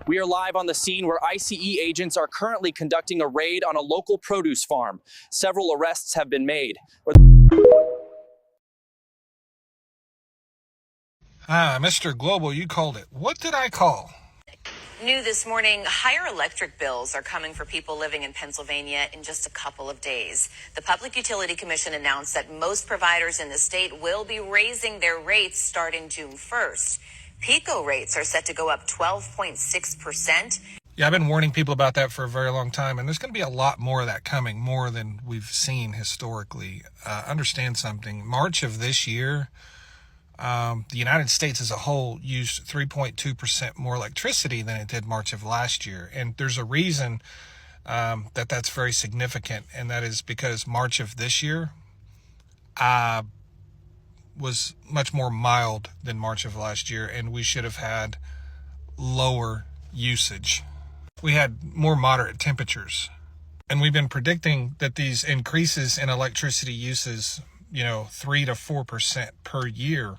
We are live on the scene where ICE agents are currently conducting a raid on a local produce farm. Several arrests have been made. Mr. Global, you called it. What did I call? New this morning, higher electric bills are coming for people living in Pennsylvania in just a couple of days. The Public Utility Commission announced that most providers in the state will be raising their rates starting June 1st. PICO rates are set to go up 12.6%. Yeah, I've been warning people about that for a very long time, and there's going to be a lot more of that coming, more than we've seen historically. Understand something. March of this year, the United States as a whole used 3.2% more electricity than it did March of last year. And there's a reason that's very significant, and that is because March of this year was much more mild than March of last year, and we should have had lower usage. We had more moderate temperatures. And we've been predicting that these increases in electricity uses, 3 to 4% per year.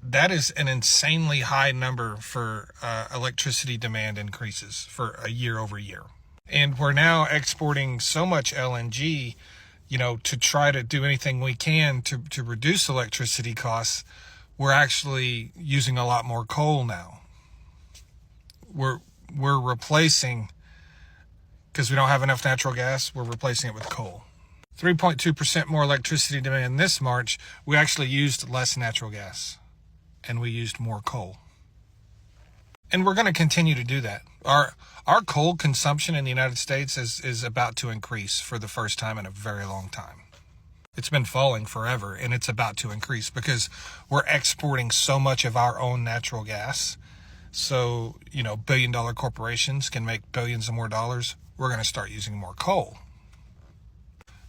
That is an insanely high number for electricity demand increases for a year over year. And we're now exporting so much LNG, to try to do anything we can to reduce electricity costs. We're actually using a lot more coal now. We're replacing, because we don't have enough natural gas, we're replacing it with coal. 3.2% more electricity demand this March. We actually used less natural gas, and we used more coal. And we're going to continue to do that. Our coal consumption in the United States is about to increase for the first time in a very long time. It's been falling forever, and it's about to increase because we're exporting so much of our own natural gas. So, billion-dollar corporations can make billions of more dollars. We're going to start using more coal.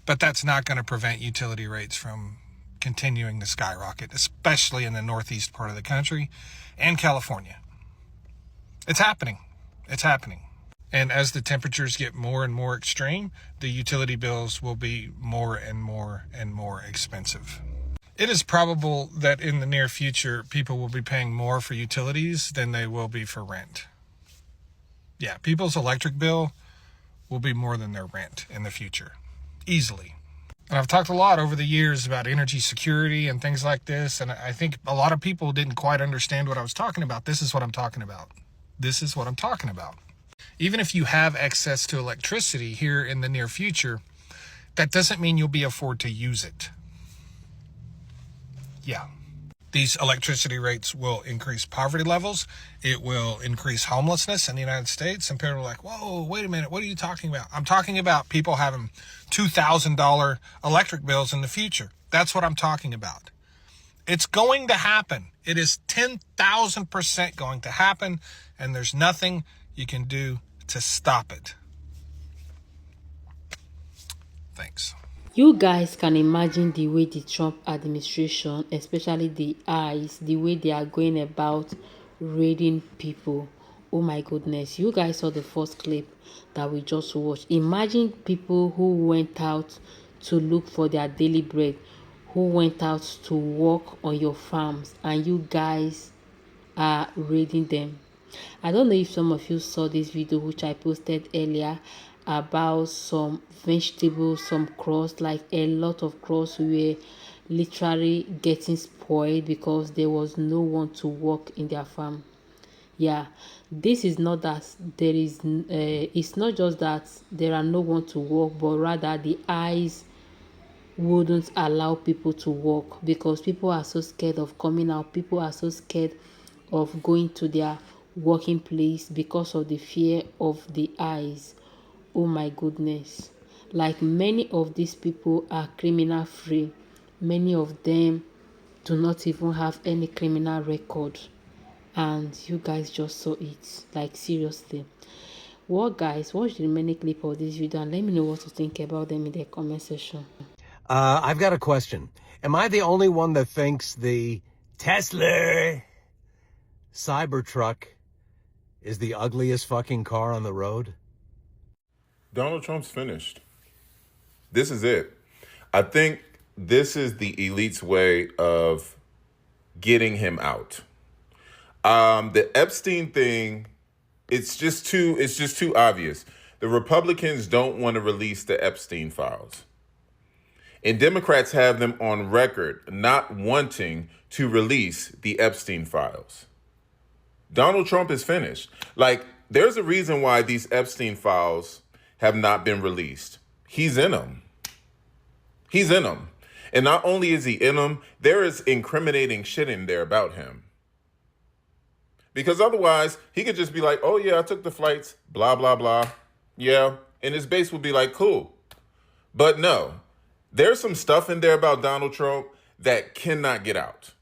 But that's not going to prevent utility rates from continuing to skyrocket, especially in the northeast part of the country and California. It's happening. It's happening. And as the temperatures get more and more extreme, the utility bills will be more and more and more expensive. It is probable that in the near future, people will be paying more for utilities than they will be for rent. Yeah, people's electric bill will be more than their rent in the future. Easily. And I've talked a lot over the years about energy security and things like this, and I think a lot of people didn't quite understand what I was talking about. This is what I'm talking about. This is what I'm talking about. Even if you have access to electricity here in the near future, that doesn't mean you'll be afford to use it. Yeah. These electricity rates will increase poverty levels. It will increase homelessness in the United States. And people are like, whoa, wait a minute. What are you talking about? I'm talking about people having $2,000 electric bills in the future. That's what I'm talking about. It's going to happen. It is 10,000% going to happen. And there's nothing you can do to stop it. Thanks. You guys can imagine the way the Trump administration, especially the ICE, the way they are going about raiding people. Oh my goodness. You guys saw the first clip that we just watched. Imagine people who went out to look for their daily bread, who went out to work on your farms, and you guys are raiding them. I don't know if some of you saw this video which I posted earlier about some vegetables, some crops, like a lot of crops were literally getting spoiled because there was no one to work in their farm. Yeah, this is not that there is it's not just that there are no one to work, but rather the eyes wouldn't allow people to work because people are so scared of coming out. People are so scared of going to their working place because of the fear of the eyes. Oh my goodness. Like, many of these people are criminal free. Many of them do not even have any criminal record. And you guys just saw it. Like, seriously. Well, guys, watch the remaining clip of this video and let me know what you think about them in the comment section. I've got a question. Am I the only one that thinks the Tesla Cybertruck is the ugliest fucking car on the road? Donald Trump's finished. This is it. I think this is the elite's way of getting him out. The Epstein thing It's just too obvious. The Republicans don't want to release the Epstein files. And Democrats have them on record not wanting to release the Epstein files. Donald Trump is finished. Like, there's a reason why these Epstein files have not been released. He's in them. He's in them. And not only is he in them, there is incriminating shit in there about him. Because otherwise, he could just be like, oh yeah, I took the flights, blah, blah, blah. Yeah. And his base would be like, cool. But no, there's some stuff in there about Donald Trump that cannot get out.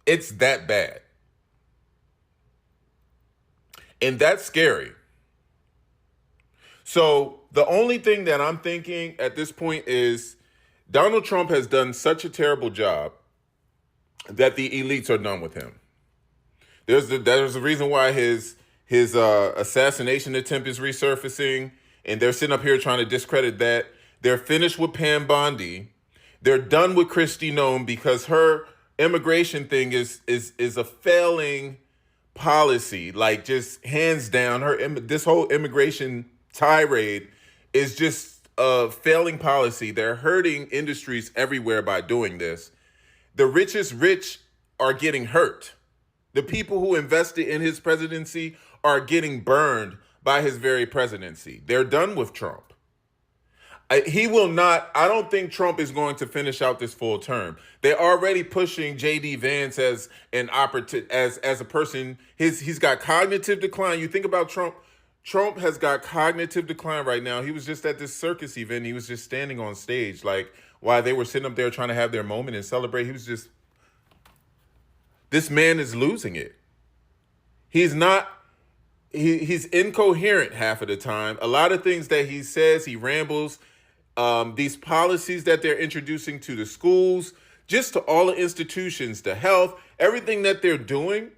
It's that bad. And that's scary. So the only thing that I'm thinking at this point is Donald Trump has done such a terrible job that the elites are done with him. There's a reason why his assassination attempt is resurfacing, and they're sitting up here trying to discredit that. They're finished with Pam Bondi. They're done with Kristi Noem because her immigration thing is a failing policy. Like, just hands down, this whole immigration tirade is just a failing policy. They're hurting industries everywhere by doing this. The richest rich are getting hurt. The people who invested in his presidency are getting burned by his very presidency. They're done with Trump. I don't think Trump is going to finish out this full term. They're already pushing J.D. Vance as an operative, as a person. He's got cognitive decline. You think about Trump. Trump has got cognitive decline right now. He was just at this circus event. He was just standing on stage, like, while they were sitting up there trying to have their moment and celebrate. This man is losing it. He's incoherent half of the time. A lot of things that he says, he rambles. These policies that they're introducing to the schools, just to all the institutions, the health, everything that they're doing,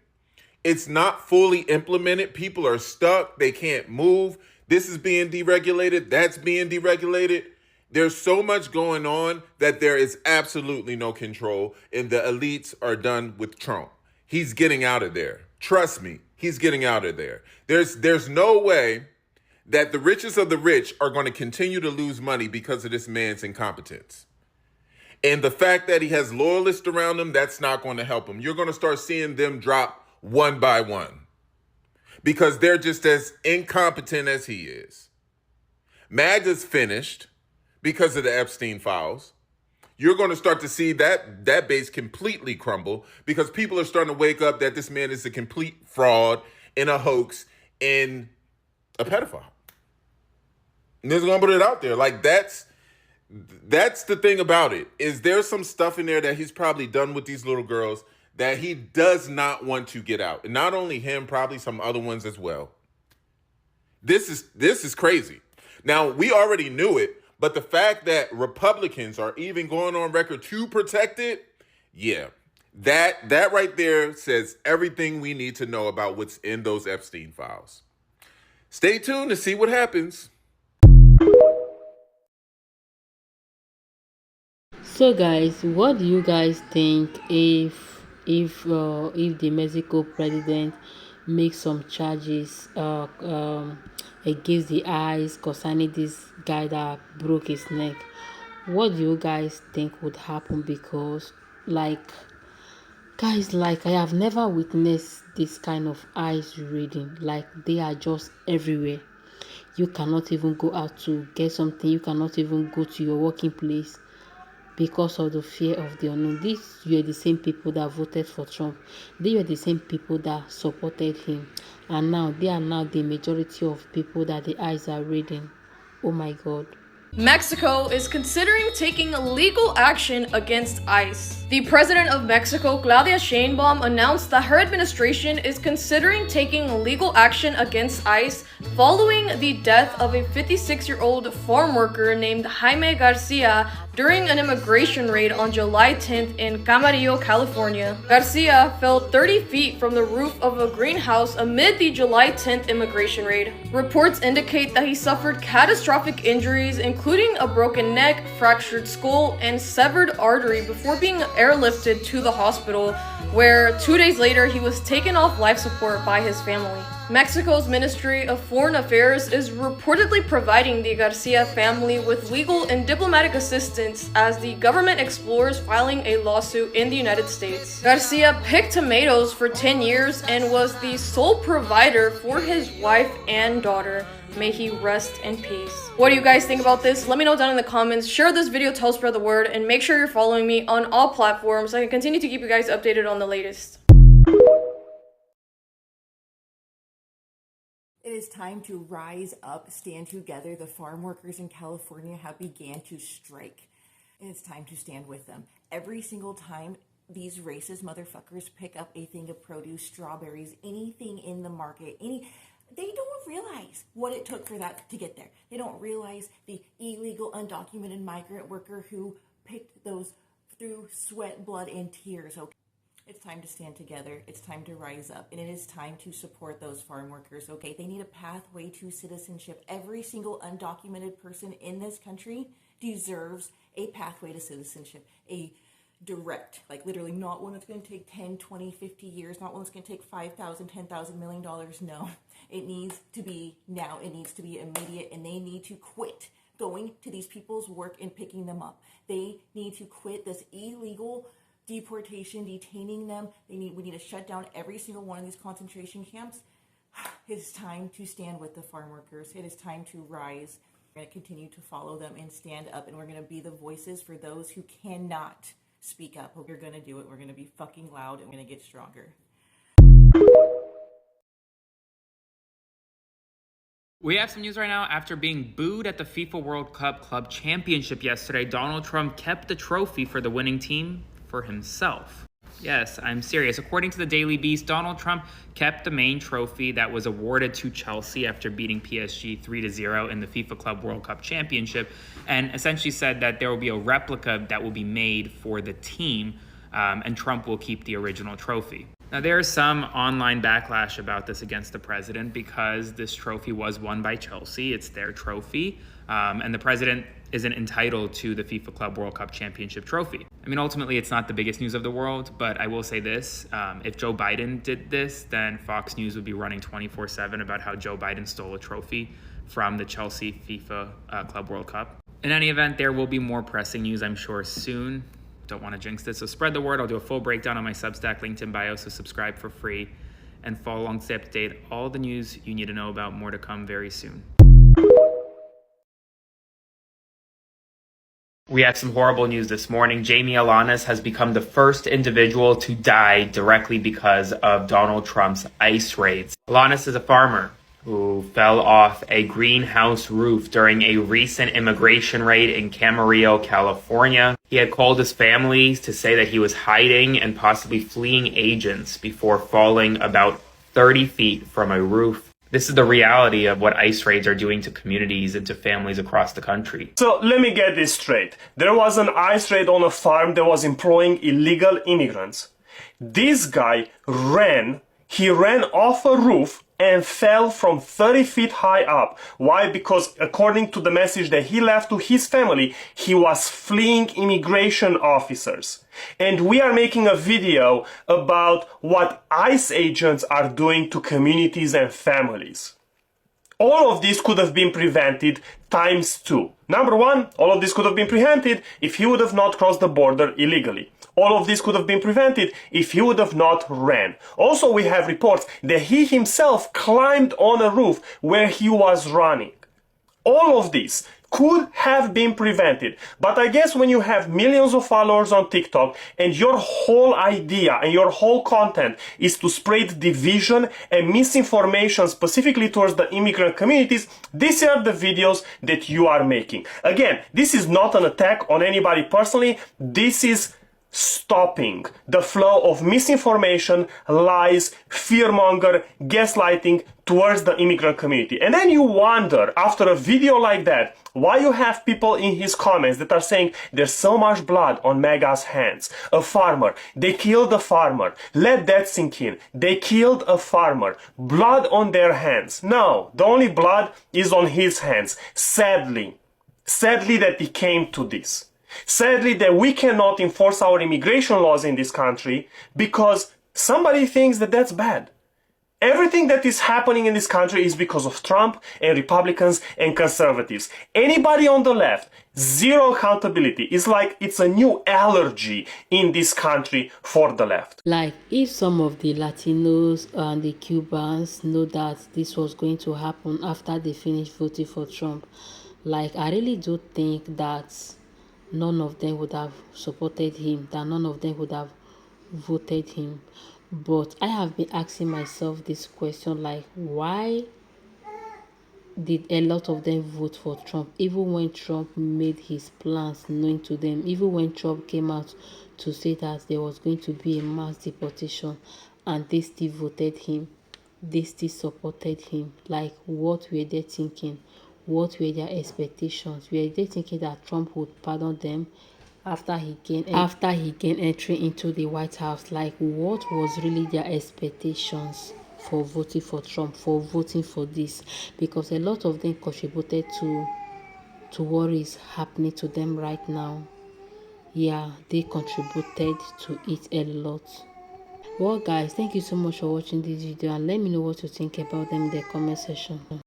it's not fully implemented. People are stuck. They can't move. This is being deregulated. That's being deregulated. There's so much going on that there is absolutely no control, and the elites are done with Trump. He's getting out of there. Trust me, he's getting out of there. There's no way that the richest of the rich are going to continue to lose money because of this man's incompetence. And the fact that he has loyalists around him, that's not going to help him. You're going to start seeing them drop one by one because they're just as incompetent as he is. MAGA's finished because of the Epstein files. You're going to start to see that base completely crumble because people are starting to wake up that this man is a complete fraud and a hoax and a pedophile. And they're going to put it out there. Like, that's the thing about it, is there's some stuff in there that he's probably done with these little girls that he does not want to get out. And not only him, probably some other ones as well. This is crazy. Now, we already knew it, but the fact that Republicans are even going on record to protect it, yeah, that right there says everything we need to know about what's in those Epstein files. Stay tuned to see what happens. So guys, what do you guys think if the Mexico president makes some charges against the eyes concerning this guy that broke his neck? What do you guys think would happen? Because guys, I have never witnessed this kind of eyes reading. Like, they are just everywhere. You cannot even go out to get something. You cannot even go to your working place because of the fear of the unknown. These were the same people that voted for Trump. They were the same people that supported him. And now they are now the majority of people that the eyes are reading. Oh my God. Mexico is considering taking legal action against ICE. The president of Mexico, Claudia Sheinbaum, announced that her administration is considering taking legal action against ICE following the death of a 56-year-old farm worker named Jaime Garcia during an immigration raid on July 10th in Camarillo, California. Garcia fell 30 feet from the roof of a greenhouse amid the July 10th immigration raid. Reports indicate that he suffered catastrophic injuries, including a broken neck, fractured skull, and severed artery before being airlifted to the hospital. where 2 days later he was taken off life support by his family. Mexico's Ministry of Foreign Affairs is reportedly providing the Garcia family with legal and diplomatic assistance as the government explores filing a lawsuit in the United States. Garcia picked tomatoes for 10 years and was the sole provider for his wife and daughter. May he rest in peace. What do you guys think about this? Let me know down in the comments. Share this video to help spread the word, and make sure you're following me on all platforms so I can continue to keep you guys updated on the latest. It is time to rise up, stand together. The farm workers in California have began to strike, and it's time to stand with them. Every single time these racist motherfuckers pick up a thing of produce, strawberries, anything in the market, they don't realize what it took for that to get there. They don't realize the illegal, undocumented migrant worker who picked those through sweat, blood, and tears. Okay? It's time to stand together. It's time to rise up. And it is time to support those farm workers, okay? They need a pathway to citizenship. Every single undocumented person in this country deserves a pathway to citizenship. A direct, like literally not one that's going to take 10, 20, 50 years, not one that's going to take 5,000, 10,000, $1 million. No, it needs to be now. It needs to be immediate, and they need to quit going to these people's work and picking them up. They need to quit this illegal deportation, detaining them. We need to shut down every single one of these concentration camps. It is time to stand with the farm workers. It is time to rise. We're going to continue to follow them and stand up, and we're going to be the voices for those who cannot speak up. We're going to do it. We're going to be fucking loud, and we're going to get stronger. We have some news right now. After being booed at the FIFA World Cup Club Championship yesterday, Donald Trump kept the trophy for the winning team for himself. Yes, I'm serious. According to the Daily Beast, Donald Trump kept the main trophy that was awarded to Chelsea after beating PSG 3-0 in the FIFA Club World Cup Championship, and essentially said that there will be a replica that will be made for the team, and Trump will keep the original trophy. Now, there is some online backlash about this against the president because this trophy was won by Chelsea. It's their trophy, and the president isn't entitled to the FIFA Club World Cup Championship trophy. I mean, ultimately, it's not the biggest news of the world, but I will say this. If Joe Biden did this, then Fox News would be running 24/7 about how Joe Biden stole a trophy from the Chelsea FIFA Club World Cup. In any event, there will be more pressing news, I'm sure, soon. Don't want to jinx this, so spread the word. I'll do a full breakdown on my Substack, linked in bio, so subscribe for free and follow along to stay up to date. All the news you need to know about, more to come very soon. We have some horrible news this morning. Jamie Alanis has become the first individual to die directly because of Donald Trump's ICE raids. Alanis is a farmer who fell off a greenhouse roof during a recent immigration raid in Camarillo, California. He had called his family to say that he was hiding and possibly fleeing agents before falling about 30 feet from a roof. This is the reality of what ICE raids are doing to communities and to families across the country. So let me get this straight. There was an ICE raid on a farm that was employing illegal immigrants. This guy ran off a roof and fell from 30 feet high up. Why? Because according to the message that he left to his family, he was fleeing immigration officers. And we are making a video about what ICE agents are doing to communities and families. All of this could have been prevented ×2. Number one, all of this could have been prevented if he would have not crossed the border illegally. All of this could have been prevented if he would have not ran. Also, we have reports that he himself climbed on a roof where he was running. All of this could have been prevented. But I guess when you have millions of followers on TikTok and your whole idea and your whole content is to spread division and misinformation specifically towards the immigrant communities, these are the videos that you are making. Again, this is not an attack on anybody personally. This is stopping the flow of misinformation, lies, fearmonger, gaslighting towards the immigrant community. And then you wonder, after a video like that, why you have people in his comments that are saying there's so much blood on MAGA's hands. A farmer, they killed a farmer. Let that sink in. They killed a farmer. Blood on their hands. No, the only blood is on his hands. Sadly that it came to this. Sadly, that we cannot enforce our immigration laws in this country because somebody thinks that that's bad. Everything that is happening in this country is because of Trump and Republicans and conservatives. Anybody on the left, zero accountability. It's like it's a new allergy in this country for the left. Like, if some of the Latinos and the Cubans know that this was going to happen after they finished voting for Trump, like, I really do think that none of them would have supported him, that none of them would have voted him. But I have been asking myself this question, like, why did a lot of them vote for Trump, even when Trump made his plans known to them, even when Trump came out to say that there was going to be a mass deportation, and they still voted him, they still supported him? Like, what were they thinking? What were their expectations? Were they thinking that Trump would pardon them after he gained entry into the White House? Like, what was really their expectations for voting for Trump, for voting for this? Because a lot of them contributed to what is happening to them right now. Yeah, they contributed to it a lot. Well guys, thank you so much for watching this video, and let me know what you think about them in the comment section.